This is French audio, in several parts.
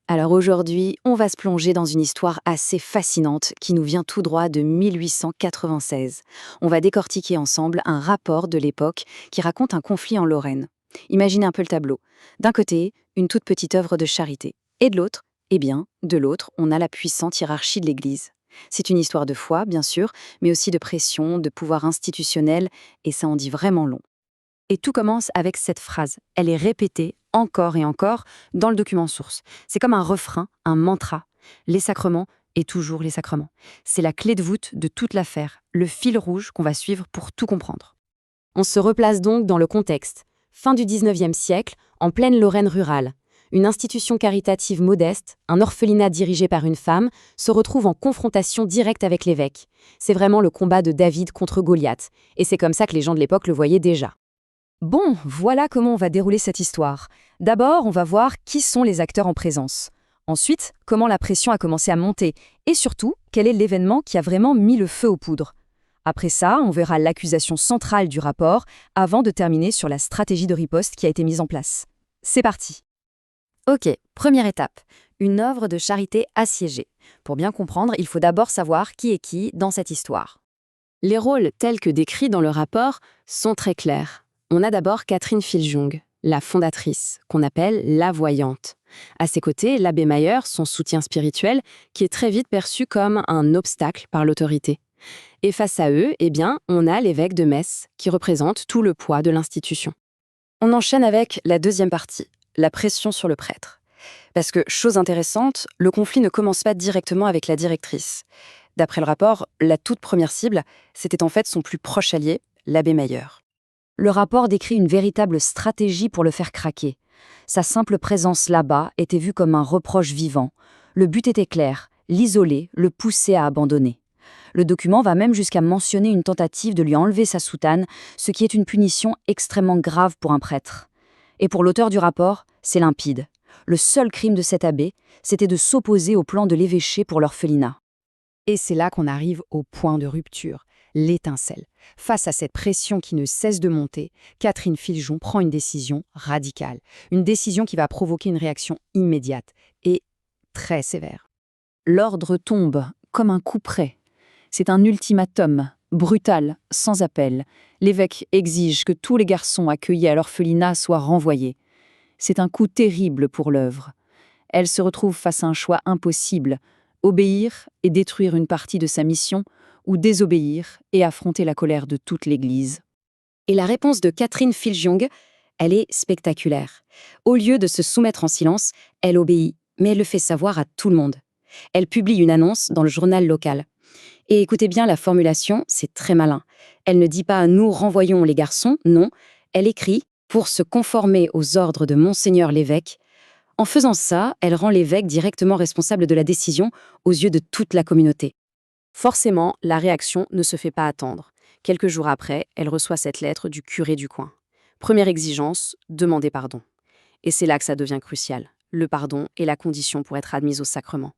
Alors aujourd'hui, on va se plonger dans une histoire assez fascinante qui nous vient tout droit de 1896. On va décortiquer ensemble un rapport de l'époque qui raconte un conflit en Lorraine. Imaginez un peu le tableau. D'un côté, une toute petite œuvre de charité. Et de l'autre, de l'autre, on a la puissante hiérarchie de l'Église. C'est une histoire de foi, bien sûr, mais aussi de pression, de pouvoir institutionnel, et ça en dit vraiment long. Et tout commence avec cette phrase. Elle est répétée encore et encore dans le document source. C'est comme un refrain, un mantra. Les sacrements et toujours les sacrements. C'est la clé de voûte de toute l'affaire, le fil rouge qu'on va suivre pour tout comprendre. On se replace donc dans le contexte. Fin du 19e siècle, en pleine Lorraine rurale. Une institution caritative modeste, un orphelinat dirigé par une femme, se retrouve en confrontation directe avec l'évêque. C'est vraiment le combat de David contre Goliath. Et c'est comme ça que les gens de l'époque le voyaient déjà. Bon, voilà comment on va dérouler cette histoire. D'abord, on va voir qui sont les acteurs en présence. Ensuite, comment la pression a commencé à monter. Et surtout, quel est l'événement qui a vraiment mis le feu aux poudres. Après ça, on verra l'accusation centrale du rapport, avant de terminer sur la stratégie de riposte qui a été mise en place. C'est parti. Ok, première étape. Une œuvre de charité assiégée. Pour bien comprendre, il faut d'abord savoir qui est qui dans cette histoire. Les rôles tels que décrits dans le rapport sont très clairs. On a d'abord Catherine Filjong, la fondatrice, qu'on appelle la voyante. À ses côtés, l'abbé Mayer, son soutien spirituel, qui est très vite perçu comme un obstacle par l'autorité. Et face à eux, on a l'évêque de Metz, qui représente tout le poids de l'institution. On enchaîne avec la deuxième partie, la pression sur le prêtre. Parce que, chose intéressante, le conflit ne commence pas directement avec la directrice. D'après le rapport, la toute première cible, c'était en fait son plus proche allié, l'abbé Mayer. Le rapport décrit une véritable stratégie pour le faire craquer. Sa simple présence là-bas était vue comme un reproche vivant. Le but était clair, l'isoler, le pousser à abandonner. Le document va même jusqu'à mentionner une tentative de lui enlever sa soutane, ce qui est une punition extrêmement grave pour un prêtre. Et pour l'auteur du rapport, c'est limpide. Le seul crime de cet abbé, c'était de s'opposer au plan de l'évêché pour l'orphelinat. Et c'est là qu'on arrive au point de rupture, l'étincelle. Face à cette pression qui ne cesse de monter, Catherine Filjon prend une décision radicale. Une décision qui va provoquer une réaction immédiate et très sévère. L'ordre tombe comme un coup près. C'est un ultimatum, brutal, sans appel. L'évêque exige que tous les garçons accueillis à l'orphelinat soient renvoyés. C'est un coup terrible pour l'œuvre. Elle se retrouve face à un choix impossible, obéir et détruire une partie de sa mission, ou désobéir et affronter la colère de toute l'Église. Et la réponse de Catherine Filjong, elle est spectaculaire. Au lieu de se soumettre en silence, elle obéit, mais elle le fait savoir à tout le monde. Elle publie une annonce dans le journal local. Et écoutez bien la formulation, c'est très malin. Elle ne dit pas « nous renvoyons les garçons », non. Elle écrit « pour se conformer aux ordres de Monseigneur l'évêque ». En faisant ça, elle rend l'évêque directement responsable de la décision aux yeux de toute la communauté. Forcément, la réaction ne se fait pas attendre. Quelques jours après, elle reçoit cette lettre du curé du coin. Première exigence, demander pardon. Et c'est là que ça devient crucial. Le pardon est la condition pour être admise au sacrement.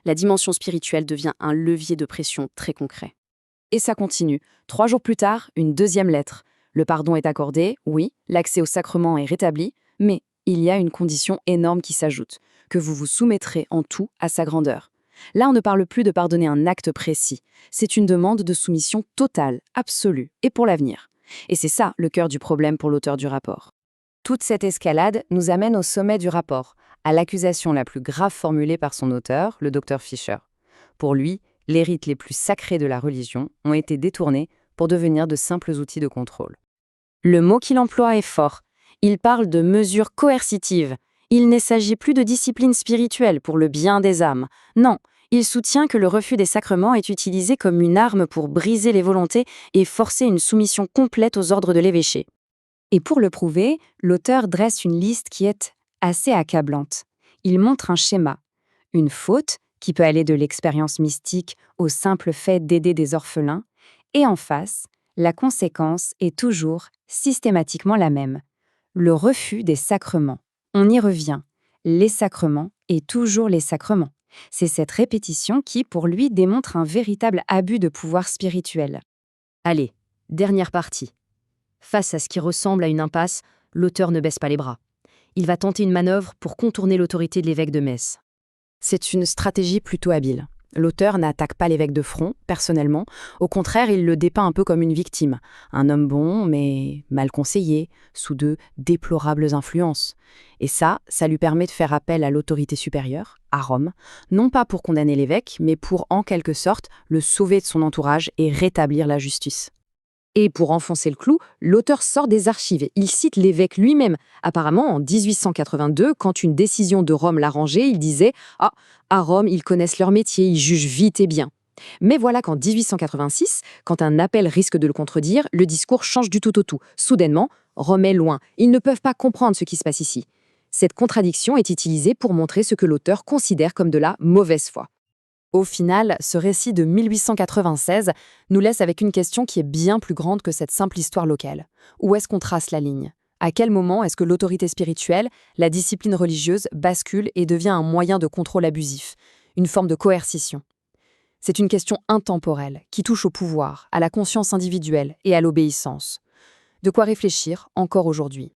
La dimension spirituelle devient un levier de pression très concret. Et ça continue. 3 jours plus tard, une deuxième lettre. Le pardon est accordé, oui, l'accès au sacrement est rétabli, mais il y a une condition énorme qui s'ajoute, que vous vous soumettrez en tout à sa grandeur. Là, on ne parle plus de pardonner un acte précis. C'est une demande de soumission totale, absolue, et pour l'avenir. Et c'est ça le cœur du problème pour l'auteur du rapport. Toute cette escalade nous amène au sommet du rapport, à l'accusation la plus grave formulée par son auteur, le docteur Fischer. Pour lui, les rites les plus sacrés de la religion ont été détournés pour devenir de simples outils de contrôle. Le mot qu'il emploie est fort. Il parle de mesures coercitives. Il ne s'agit plus de discipline spirituelle pour le bien des âmes. Non, il soutient que le refus des sacrements est utilisé comme une arme pour briser les volontés et forcer une soumission complète aux ordres de l'évêché. Et pour le prouver, l'auteur dresse une liste qui est assez accablante. Il montre un schéma. Une faute, qui peut aller de l'expérience mystique au simple fait d'aider des orphelins, et en face, la conséquence est toujours systématiquement la même. Le refus des sacrements. On y revient. Les sacrements et toujours les sacrements. C'est cette répétition qui, pour lui, démontre un véritable abus de pouvoir spirituel. Allez, dernière partie. Face à ce qui ressemble à une impasse, l'auteur ne baisse pas les bras. Il va tenter une manœuvre pour contourner l'autorité de l'évêque de Metz. C'est une stratégie plutôt habile. L'auteur n'attaque pas l'évêque de front, personnellement. Au contraire, il le dépeint un peu comme une victime. Un homme bon, mais mal conseillé, sous de déplorables influences. Et ça lui permet de faire appel à l'autorité supérieure, à Rome, non pas pour condamner l'évêque, mais pour, en quelque sorte, le sauver de son entourage et rétablir la justice. Et pour enfoncer le clou, l'auteur sort des archives. Il cite l'évêque lui-même. Apparemment, en 1882, quand une décision de Rome l'arrangeait, il disait « Ah, à Rome, ils connaissent leur métier, ils jugent vite et bien ». Mais voilà qu'en 1886, quand un appel risque de le contredire, le discours change du tout au tout. Soudainement, Rome est loin. Ils ne peuvent pas comprendre ce qui se passe ici. Cette contradiction est utilisée pour montrer ce que l'auteur considère comme de la mauvaise foi. Au final, ce récit de 1896 nous laisse avec une question qui est bien plus grande que cette simple histoire locale. Où est-ce qu'on trace la ligne? À quel moment est-ce que l'autorité spirituelle, la discipline religieuse, bascule et devient un moyen de contrôle abusif, une forme de coercition? C'est une question intemporelle qui touche au pouvoir, à la conscience individuelle et à l'obéissance. De quoi réfléchir encore aujourd'hui.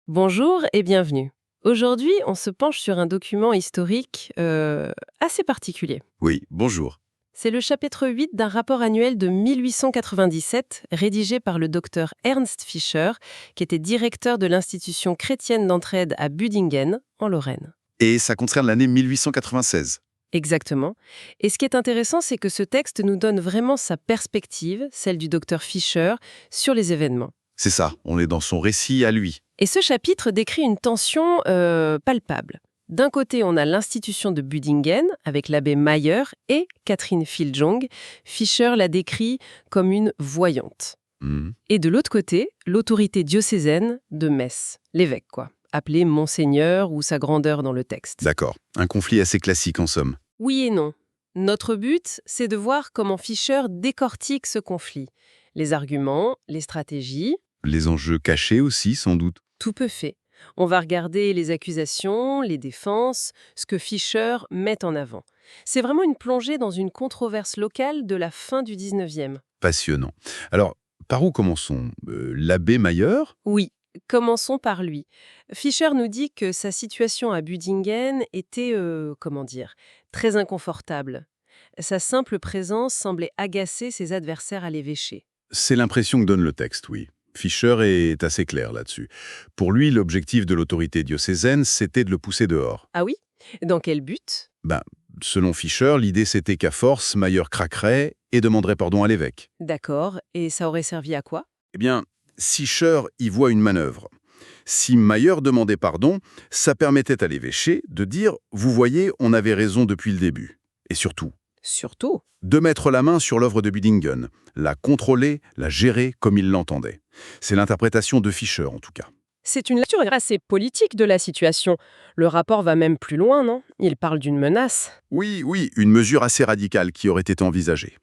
Bonjour et bienvenue. Aujourd'hui, on se penche sur un document historique assez particulier. Oui, bonjour. C'est le chapitre 8 d'un rapport annuel de 1897, rédigé par le docteur Ernst Fischer, qui était directeur de l'institution chrétienne d'entraide à Budingen, en Lorraine. Et ça concerne l'année 1896. Exactement. Et ce qui est intéressant, c'est que ce texte nous donne vraiment sa perspective, celle du docteur Fischer, sur les événements. C'est ça, on est dans son récit à lui. Et ce chapitre décrit une tension palpable. D'un côté, on a l'institution de Budingen, avec l'abbé Mayer et Catherine Filjong. Fischer la décrit comme une voyante. Mhm. Et de l'autre côté, l'autorité diocésaine de Metz, l'évêque, quoi, appelé Monseigneur ou Sa Grandeur dans le texte. D'accord, un conflit assez classique en somme. Oui et non. Notre but, c'est de voir comment Fischer décortique ce conflit. Les arguments, les stratégies, Les enjeux cachés aussi, sans doute. tout peut fait. On va regarder les accusations, les défenses, ce que Fischer met en avant. C'est vraiment une plongée dans une controverse locale de la fin du 19e. Passionnant. Alors, par où commençons? L'abbé Mayer? Oui, commençons par lui. Fischer nous dit que sa situation à Budingen était, très inconfortable. Sa simple présence semblait agacer ses adversaires à l'évêché. C'est l'impression que donne le texte, oui. Fischer est assez clair là-dessus. Pour lui, l'objectif de l'autorité diocésaine, c'était de le pousser dehors. Ah oui? Dans quel but? Selon Fischer, l'idée c'était qu'à force, Mayer craquerait et demanderait pardon à l'évêque. D'accord, et ça aurait servi à quoi? Eh bien, Fischer y voit une manœuvre. Si Mayer demandait pardon, ça permettait à l'évêché de dire « Vous voyez, on avait raison depuis le début ». Et surtout, Surtout. de mettre la main sur l'œuvre de Budingen, la contrôler, la gérer comme il l'entendait. C'est l'interprétation de Fischer, en tout cas. C'est une lecture assez politique de la situation. Le rapport va même plus loin, non? Il parle d'une menace. Oui, une mesure assez radicale qui aurait été envisagée.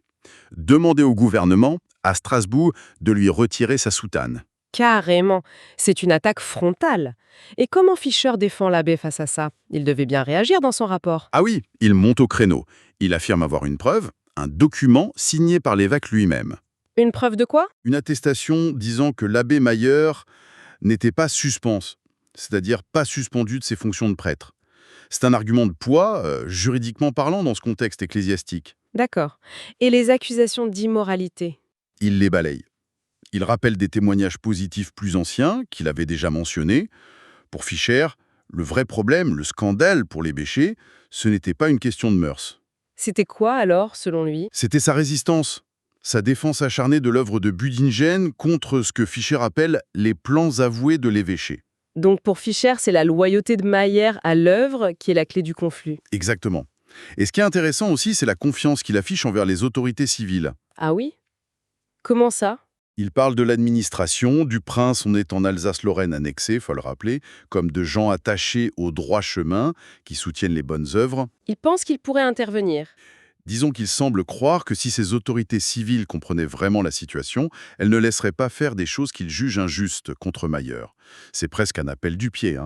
Demander au gouvernement, à Strasbourg, de lui retirer sa soutane. Carrément. C'est une attaque frontale. Et comment Fischer défend l'abbé face à ça? Il devait bien réagir dans son rapport. Ah oui, il monte au créneau. Il affirme avoir une preuve, un document signé par l'évêque lui-même. Une preuve de quoi? Une attestation disant que l'abbé Mayer n'était pas suspense, c'est-à-dire pas suspendu de ses fonctions de prêtre. C'est un argument de poids, juridiquement parlant, dans ce contexte ecclésiastique. D'accord. Et les accusations d'immoralité? Il les balaye. Il rappelle des témoignages positifs plus anciens, qu'il avait déjà mentionnés. Pour Fischer, le vrai problème, le scandale pour l'évêché, ce n'était pas une question de mœurs. C'était quoi alors, selon lui? C'était sa résistance, sa défense acharnée de l'œuvre de Budingen contre ce que Fischer appelle les plans avoués de l'évêché. Donc pour Fischer, c'est la loyauté de Mayer à l'œuvre qui est la clé du conflit. Exactement. Et ce qui est intéressant aussi, c'est la confiance qu'il affiche envers les autorités civiles. Ah oui? Comment ça? Il parle de l'administration, du prince, on est en Alsace-Lorraine annexé, faut le rappeler, comme de gens attachés au droit chemin, qui soutiennent les bonnes œuvres. Il pense qu'il pourrait intervenir. Disons qu'il semble croire que si ces autorités civiles comprenaient vraiment la situation, elles ne laisseraient pas faire des choses qu'ils jugent injustes contre Mayer. C'est presque un appel du pied,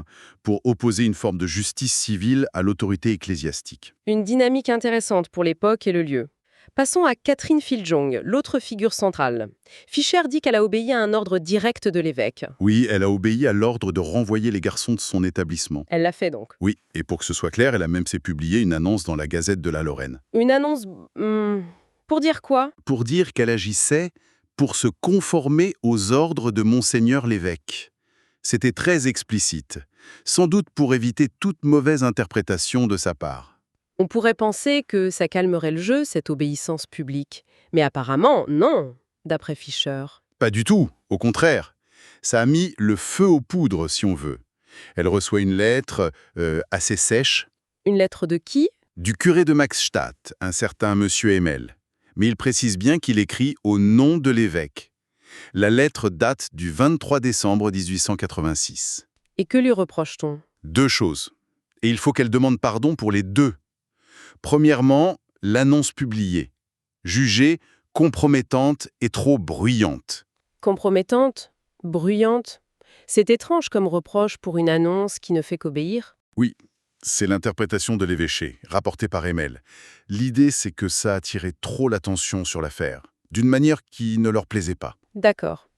pour opposer une forme de justice civile à l'autorité ecclésiastique. Une dynamique intéressante pour l'époque et le lieu. Passons à Catherine Filjong, l'autre figure centrale. Fischer dit qu'elle a obéi à un ordre direct de l'évêque. Oui, elle a obéi à l'ordre de renvoyer les garçons de son établissement. Elle l'a fait donc. Oui, et pour que ce soit clair, elle a même fait publier une annonce dans la Gazette de la Lorraine. Une annonce... pour dire quoi? Pour dire qu'elle agissait pour se conformer aux ordres de Monseigneur l'évêque. C'était très explicite, sans doute pour éviter toute mauvaise interprétation de sa part. On pourrait penser que ça calmerait le jeu, cette obéissance publique. Mais apparemment, non, d'après Fischer. Pas du tout, au contraire. Ça a mis le feu aux poudres, si on veut. Elle reçoit une lettre assez sèche Une lettre de qui? du curé de Maxstadt, un certain monsieur Emel. Mais il précise bien qu'il écrit au nom de l'évêque. La lettre date du 23 décembre 1886. Et que lui reproche-t-on? 2 choses. Et il faut qu'elle demande pardon pour les 2. Premièrement, l'annonce publiée, jugée compromettante et trop bruyante. Compromettante? Bruyante? C'est étrange comme reproche pour une annonce qui ne fait qu'obéir. Oui, c'est l'interprétation de l'évêché, rapportée par Emel. L'idée, c'est que ça attirait trop l'attention sur l'affaire, d'une manière qui ne leur plaisait pas. D'accord.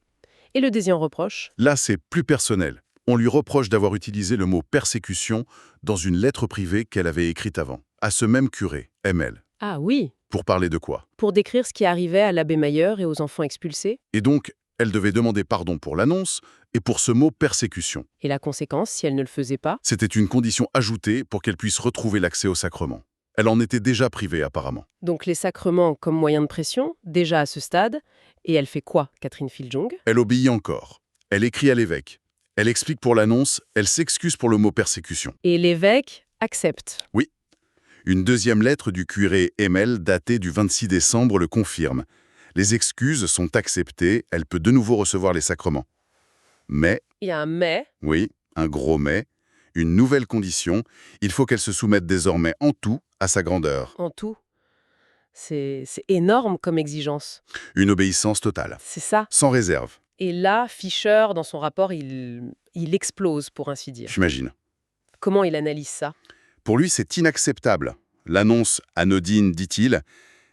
Et le deuxième reproche? Là, c'est plus personnel. On lui reproche d'avoir utilisé le mot « persécution » dans une lettre privée qu'elle avait écrite avant, à ce même curé, Emel. Ah oui, Pour parler de quoi? pour décrire ce qui arrivait à l'abbé Mayer et aux enfants expulsés. Et donc, elle devait demander pardon pour l'annonce et pour ce mot « persécution ». Et la conséquence, si elle ne le faisait pas? C'était une condition ajoutée pour qu'elle puisse retrouver l'accès au sacrement. Elle en était déjà privée, apparemment. Donc les sacrements comme moyen de pression, déjà à ce stade. Et elle fait quoi, Catherine Filjong? Elle obéit encore. Elle écrit à l'évêque. Elle explique pour l'annonce, elle s'excuse pour le mot « persécution Et l'évêque accepte. ». Une deuxième lettre du curé Emel, datée du 26 décembre, le confirme. Les excuses sont acceptées, elle peut de nouveau recevoir les sacrements. Mais, Il y a un mais. oui, un gros mais, une nouvelle condition, il faut qu'elle se soumette désormais en tout à sa grandeur. En tout. C'est énorme comme exigence. Une obéissance totale, C'est ça. sans réserve, Et là, Fischer, dans son rapport, il explose, pour ainsi dire. j'imagine. Comment il analyse ça? Pour lui, c'est inacceptable. L'annonce anodine, dit-il.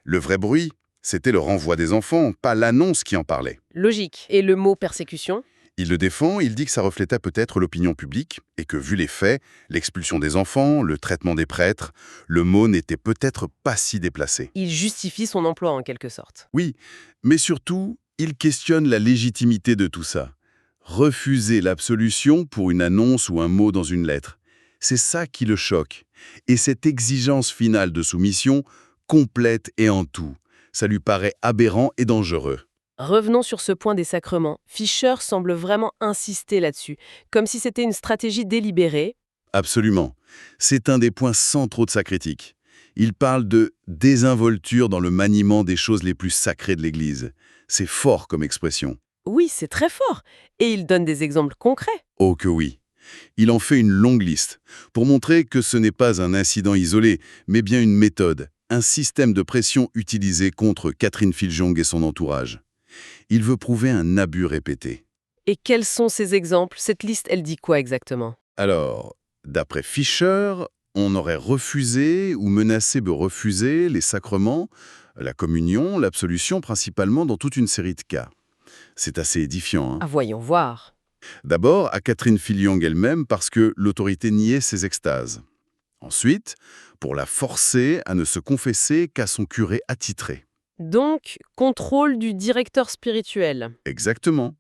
Le vrai bruit, c'était le renvoi des enfants, pas l'annonce qui en parlait. Logique. Et le mot persécution? Il le défend, il dit que ça reflétait peut-être l'opinion publique et que, vu les faits, l'expulsion des enfants, le traitement des prêtres, le mot n'était peut-être pas si déplacé. Il justifie son emploi, en quelque sorte. Oui, mais surtout, il questionne la légitimité de tout ça. Refuser l'absolution pour une annonce ou un mot dans une lettre. C'est ça qui le choque. Et cette exigence finale de soumission, complète et en tout, ça lui paraît aberrant et dangereux. Revenons sur ce point des sacrements. Fischer semble vraiment insister là-dessus, comme si c'était une stratégie délibérée. Absolument. C'est un des points centraux de sa critique. Il parle de désinvolture dans le maniement des choses les plus sacrées de l'Église. C'est fort comme expression. Oui, c'est très fort. Et il donne des exemples concrets. Oh que oui. Il en fait une longue liste, pour montrer que ce n'est pas un incident isolé, mais bien une méthode, un système de pression utilisé contre Catherine Filjong et son entourage. Il veut prouver un abus répété. Et quels sont ces exemples? Cette liste, elle dit quoi exactement? Alors, d'après Fischer, on aurait refusé ou menacé de refuser les sacrements, la communion, l'absolution principalement dans toute une série de cas. C'est assez édifiant, hein. Ah, voyons voir. D'abord, à Catherine Filjong elle-même parce que l'autorité niait ses extases. Ensuite, pour la forcer à ne se confesser qu'à son curé attitré. Donc, contrôle du directeur spirituel. Exactement.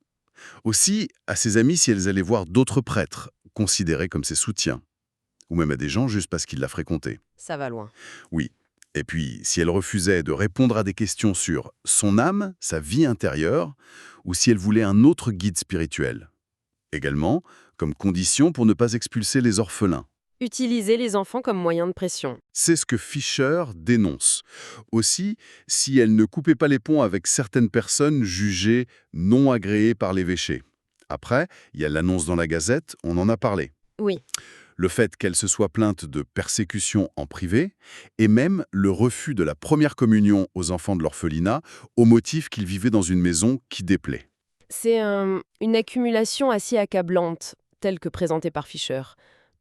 Aussi, à ses amis si elles allaient voir d'autres prêtres, considérés comme ses soutiens. Ou même à des gens juste parce qu'ils la fréquentaient. Ça va loin. Oui. Et puis, si elle refusait de répondre à des questions sur son âme, sa vie intérieure, ou si elle voulait un autre guide spirituel. Également, comme condition pour ne pas expulser les orphelins. Utiliser les enfants comme moyen de pression. C'est ce que Fischer dénonce. Aussi, si elle ne coupait pas les ponts avec certaines personnes jugées non agréées par l'évêché. Après, il y a l'annonce dans la Gazette, on en a parlé. Oui. Le fait qu'elle se soit plainte de persécution en privé, et même le refus de la première communion aux enfants de l'orphelinat au motif qu'ils vivaient dans une maison qui déplaît. C'est une accumulation assez accablante, telle que présentée par Fischer.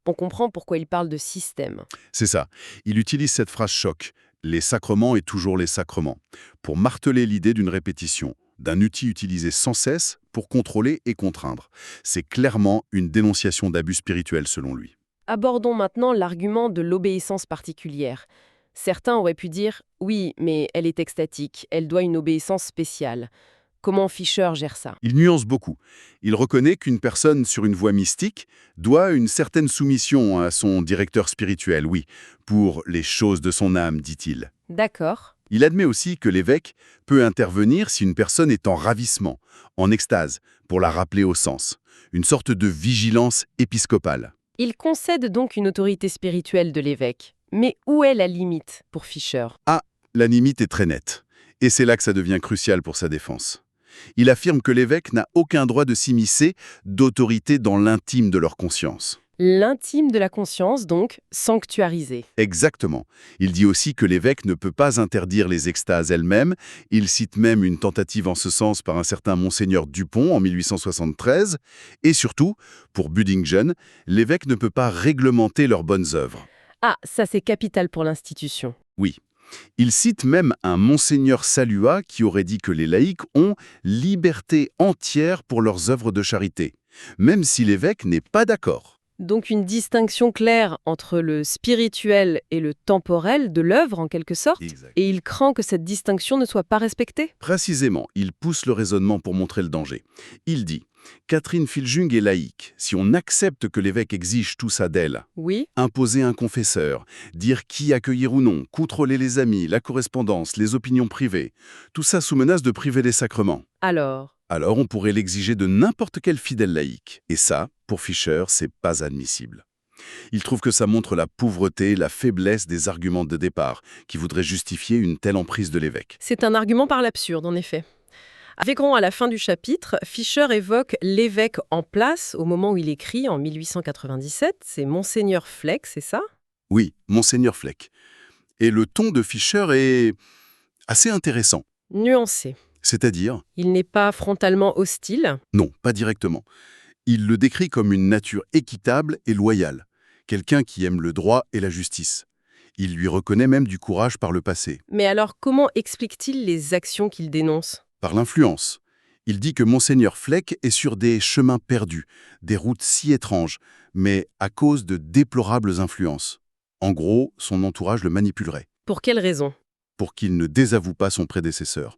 On comprend pourquoi il parle de système. C'est ça. Il utilise cette phrase choc. les sacrements et toujours les sacrements, pour marteler l'idée d'une répétition, d'un outil utilisé sans cesse pour contrôler et contraindre. C'est clairement une dénonciation d'abus spirituels selon lui. Abordons maintenant l'argument de l'obéissance particulière. Certains auraient pu dire « oui, mais elle est extatique, elle doit une obéissance spéciale ». Comment Fisher gère ça? Il nuance beaucoup. Il reconnaît qu'une personne sur une voie mystique doit une certaine soumission à son directeur spirituel, oui, pour les choses de son âme, dit-il. D'accord. Il admet aussi que l'évêque peut intervenir si une personne est en ravissement, en extase, pour la rappeler au sens. Une sorte de vigilance épiscopale. Il concède donc une autorité spirituelle de l'évêque. Mais où est la limite pour Fisher? Ah, la limite est très nette. Et c'est là que ça devient crucial pour sa défense. Il affirme que l'évêque n'a aucun droit de s'immiscer d'autorité dans l'intime de leur conscience. L'intime de la conscience, donc, sanctuarisé. Exactement. Il dit aussi que l'évêque ne peut pas interdire les extases elles-mêmes. Il cite même une tentative en ce sens par un certain Monseigneur Dupont en 1873. Et surtout, pour Budingen, l'évêque ne peut pas réglementer leurs bonnes œuvres. Ah, ça c'est capital pour l'institution. Oui. Il cite même un Monseigneur Salua qui aurait dit que les laïcs ont liberté entière pour leurs œuvres de charité, même si l'évêque n'est pas d'accord. Donc une distinction claire entre le spirituel et le temporel de l'œuvre, en quelque sorte, Exact. et il craint que cette distinction ne soit pas respectée. Précisément, il pousse le raisonnement pour montrer le danger. Il dit « Catherine Filjung est laïque. Si on accepte que l'évêque exige tout ça d'elle, Oui, imposer un confesseur, dire qui accueillir ou non, contrôler les amis, la correspondance, les opinions privées, tout ça sous menace de priver des sacrements. alors, Alors on pourrait l'exiger de n'importe quel fidèle laïque. Et ça, pour Fisher, c'est pas admissible. Il trouve que ça montre la pauvreté, la faiblesse des arguments de départ, qui voudraient justifier une telle emprise de l'évêque. c'est un argument par l'absurde, en effet. Avec à la fin du chapitre, Fisher évoque l'évêque en place au moment où il écrit, en 1897. C'est Monseigneur Fleck, c'est ça? Oui, Monseigneur Fleck. Et le ton de Fisher est assez intéressant. Nuancé. C'est-à-dire, Il n'est pas frontalement hostile. non, pas directement. Il le décrit comme une nature équitable et loyale, quelqu'un qui aime le droit et la justice. Il lui reconnaît même du courage par le passé, Mais alors, comment explique-t-il les actions qu'il dénonce? par l'influence. Il dit que Monseigneur Fleck est sur des chemins perdus, des routes si étranges, mais à cause de déplorables influences. En gros, son entourage le manipulerait, Pour quelle raison? pour qu'il ne désavoue pas son prédécesseur.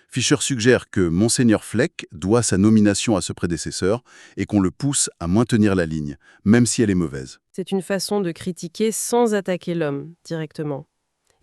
Fisher suggère que Monseigneur Fleck doit sa nomination à ce prédécesseur et qu'on le pousse à maintenir la ligne, même si elle est mauvaise. C'est une façon de critiquer sans attaquer l'homme, directement.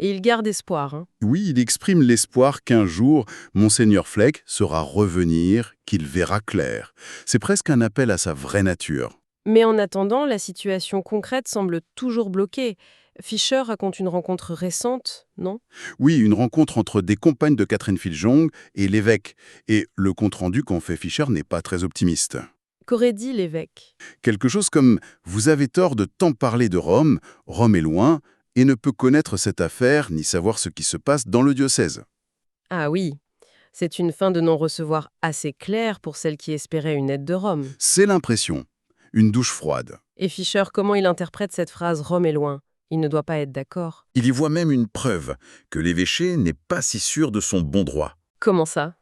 Et il garde espoir, hein. Oui, il exprime l'espoir qu'un jour, Monseigneur Fleck saura revenir, qu'il verra clair. C'est presque un appel à sa vraie nature. Mais en attendant, la situation concrète semble toujours bloquée. Fisher raconte une rencontre récente, non? Oui, une rencontre entre des compagnes de Catherine Filjong et l'évêque. Et le compte-rendu qu'en fait Fisher n'est pas très optimiste. Qu'aurait dit l'évêque? Quelque chose comme « Vous avez tort de tant parler de Rome, Rome est loin, et ne peut connaître cette affaire ni savoir ce qui se passe dans le diocèse. Ah oui, c'est une fin de non-recevoir assez claire pour celle qui espérait une aide de Rome. » C'est l'impression. Une douche froide. Et Fisher, comment il interprète cette phrase « Rome est loin » ? Il ne doit pas être d'accord. Il y voit même une preuve que l'évêché n'est pas si sûr de son bon droit. Comment ça?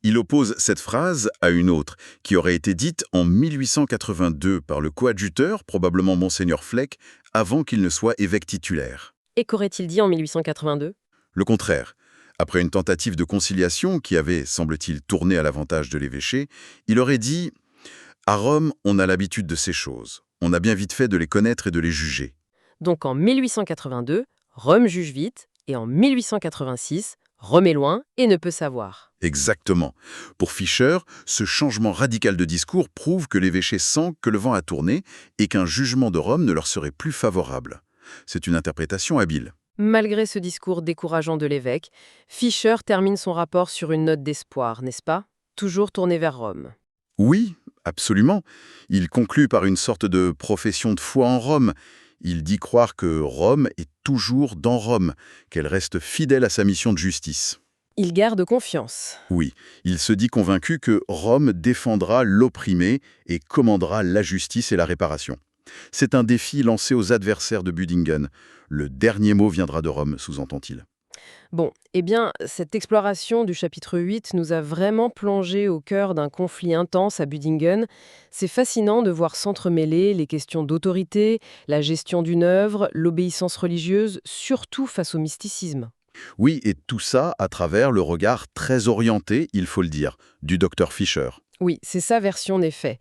Il oppose cette phrase à une autre, qui aurait été dite en 1882 par le coadjuteur, probablement Monseigneur Fleck, avant qu'il ne soit évêque titulaire. Et qu'aurait-il dit en 1882? Le contraire. Après une tentative de conciliation qui avait, semble-t-il, tourné à l'avantage de l'évêché, il aurait dit « À Rome, on a l'habitude de ces choses. On a bien vite fait de les connaître et de les juger. » Donc en 1882, Rome juge vite, et en 1886, Rome est loin et ne peut savoir. Exactement. Pour Fisher, ce changement radical de discours prouve que l'évêché sent que le vent a tourné et qu'un jugement de Rome ne leur serait plus favorable. C'est une interprétation habile. Malgré ce discours décourageant de l'évêque, Fisher termine son rapport sur une note d'espoir, n'est-ce pas? Toujours tourné vers Rome. Oui, absolument. Il conclut par une sorte de profession de foi en Rome. Il dit croire que Rome est toujours dans Rome, qu'elle reste fidèle à sa mission de justice. Il garde confiance. Oui, il se dit convaincu que Rome défendra l'opprimé et commandera la justice et la réparation. C'est un défi lancé aux adversaires de Budingen. Le dernier mot viendra de Rome, sous-entend-il. Bon, eh bien, cette exploration du chapitre 8 nous a vraiment plongé au cœur d'un conflit intense à Büdingen. C'est fascinant de voir s'entremêler les questions d'autorité, la gestion d'une œuvre, l'obéissance religieuse, surtout face au mysticisme. Oui, et tout ça à travers le regard très orienté, il faut le dire, du docteur Fischer. Oui, c'est sa version des faits.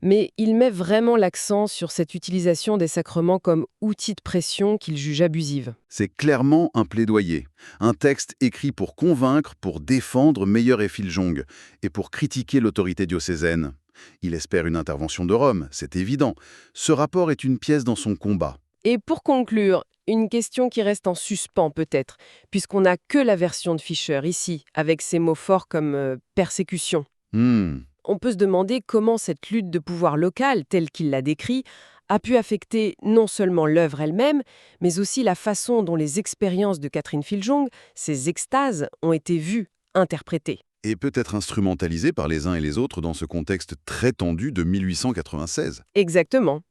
Mais il met vraiment l'accent sur cette utilisation des sacrements comme outil de pression qu'il juge abusive. C'est clairement un plaidoyer, un texte écrit pour convaincre, pour défendre Meyer et Filjong, et pour critiquer l'autorité diocésaine. Il espère une intervention de Rome, c'est évident. Ce rapport est une pièce dans son combat. Et pour conclure, une question qui reste en suspens peut-être, puisqu'on n'a que la version de Fischer ici, avec ses mots forts comme persécution. Hmm. On peut se demander comment cette lutte de pouvoir local, telle qu'il l'a décrit, a pu affecter non seulement l'œuvre elle-même, mais aussi la façon dont les expériences de Catherine Filjong, ses extases, ont été vues, interprétées. Et peut-être instrumentalisé par les uns et les autres dans ce contexte très tendu de 1896. Exactement.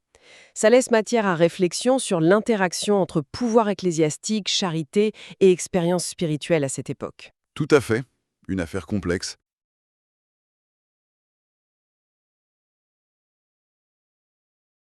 Ça laisse matière à réflexion sur l'interaction entre pouvoir ecclésiastique, charité et expérience spirituelle à cette époque. Tout à fait, une affaire complexe.